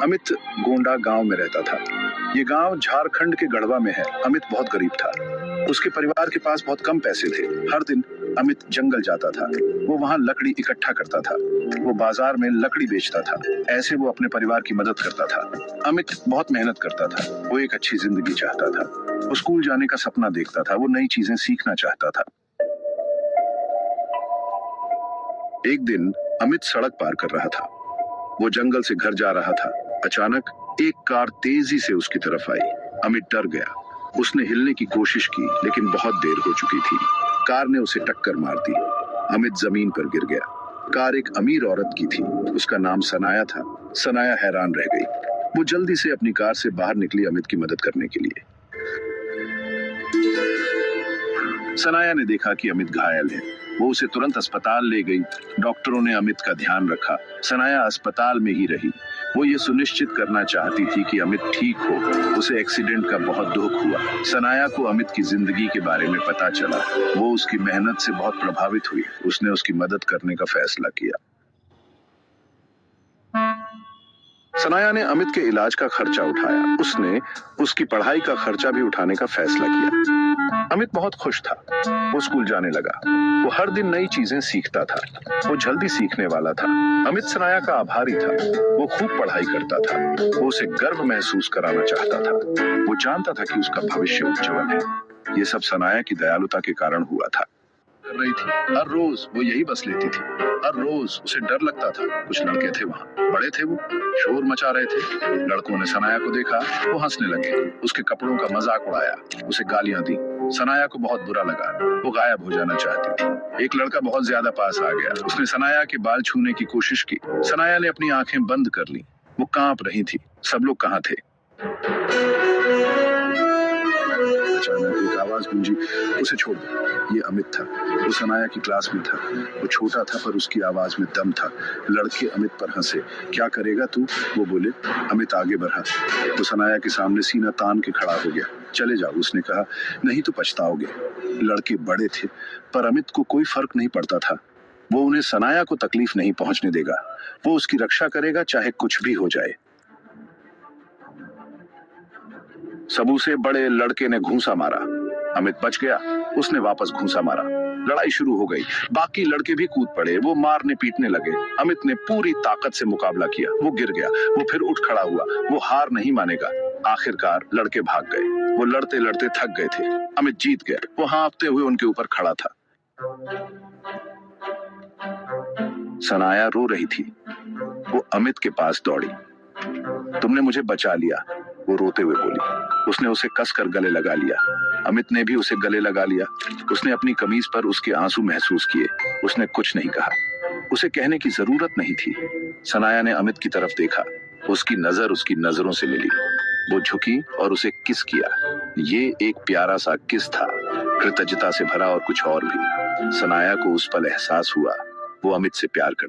अमित गोंडा गांव में रहता था। ये गांव झारखंड के गढ़वा में है। अमित बहुत गरीब था। उसके परिवार के पास बहुत कम पैसे थे। हर दिन अमित जंगल जाता था। वो वहां लकड़ी इकट्ठा करता था। वो बाजार में लकड़ी बेचता था। ऐसे वो अपने परिवार की मदद करता था। अमित बहुत मेहनत करता था। वो एक अच्छी जिंदगी चाहता था। वो स्कूल जाने का सपना देखता था। वो नई चीजें सीखना चाहता था। एक दिन अमित सड़क पार कर रहा था। वो जंगल से घर जा रहा था। अचानक एक कार तेजी से उसकी तरफ आई। अमित डर गया। उसने हिलने की कोशिश की, लेकिन बहुत देर हो चुकी थी। कार ने उसे टक्कर मार दी। अमित जमीन पर गिर गया। कार एक अमीर औरत की थी। उसका नाम सनाया था। सनाया हैरान रह गई। वो जल्दी से अपनी कार से बाहर निकली अमित की मदद करने के लिए। सनाया ने देखा कि अमित घायल है। वो उसे तुरंत अस्पताल ले गई। डॉक्टरों ने अमित का ध्यान रखा। सनाया अस्पताल में ही रही। वो ये सुनिश्चित करना चाहती थी कि अमित ठीक हो। उसे एक्सीडेंट का बहुत दुख हुआ। सनाया को अमित की जिंदगी के बारे में पता चला। वो उसकी मेहनत से बहुत प्रभावित हुई। उसने उसकी मदद करने का फैसला किया। सनाया ने अमित के इलाज का खर्चा उठाया। उसने उसकी पढ़ाई का खर्चा भी उठाने का फैसला किया। अमित बहुत खुश था। वो स्कूल जाने लगा। वो हर दिन नई चीजें सीखता था। वो जल्दी सीखने वाला था। अमित सनाया का आभारी था। वो खूब पढ़ाई करता था। वो उसे गर्व महसूस कराना चाहता था। वो जानता था कि उसका भविष्य उज्जवल है। ये सब सनाया की दयालुता के कारण हुआ था। कर रही थी। हर रोज वो यही बस लेती थी। हर रोज उसे डर लगता था। कुछ लड़के थे वहां, बड़े थे, वो शोर मचा रहे थे। लड़कों ने सनाया को देखा। वो हंसने लगे। उसके कपड़ों का मजाक उड़ाया। उसे गालियां दी। सनाया को बहुत बुरा लगा। वो गायब हो जाना चाहती थी। एक लड़का बहुत ज्यादा पास आ गया। उसने सनाया के बाल छूने की कोशिश की। सनाया ने अपनी आंखें बंद कर ली। वो कांप रही थी। सब लोग कहाँ थे? अचानक एक आवाज गूंजी, उसे छोड़ दो। ये अमित था। वो सनाया की क्लास में था। वो छोटा था, पर उसकी आवाज में दम था। लड़के अमित पर हंसे। क्या करेगा तू? वो बोले। अमित आगे बढ़ा। वो सनाया के सामने सीना तान के खड़ा हो गया। चले जाओ, उसने कहा। नहीं तो पछताओगे। लड़के बड़े थे, पर अमित को कोई फर्क नहीं पड़ता था। वो उन्हें सनाया को तकलीफ नहीं पहुंचने देगा। वो उसकी रक्षा करेगा, चाहे कुछ भी हो जाए। सबू से बड़े लड़के ने घूंसा मारा। अमित बच गया। उसने वापस घूंसा मारा। लड़ाई शुरू हो गई। बाकी लड़के भी कूद पड़े। वो मारने पीटने लगे। अमित ने पूरी ताकत से मुकाबला किया। वो गिर गया। वो फिर उठ खड़ा हुआ। वो हार नहीं मानेगा। आखिरकार लड़के भाग गए। वो लड़ते लड़ते थक गए थे। अमित जीत गया। वो हाँफते हुए उनके ऊपर खड़ा था। सनाया रो रही थी। वो अमित के पास दौड़ी। तुमने मुझे बचा लिया, वो रोते हुए बोली। उसने उसे कसकर गले लगा लिया। अमित ने भी उसे गले लगा लिया। उसने अपनी कमीज पर उसके आंसू महसूस किए। उसने कुछ नहीं कहा। उसे कहने की जरूरत नहीं थी। सनाया ने अमित की तरफ देखा। उसकी नजर उसकी नजरों से मिली। वो झुकी और उसे किस किया। ये एक प्यारा सा किस था, कृतज्ञता से भरा और कुछ और भी। सनाया को उस पल एहसास हुआ वो अमित से प्यार करता।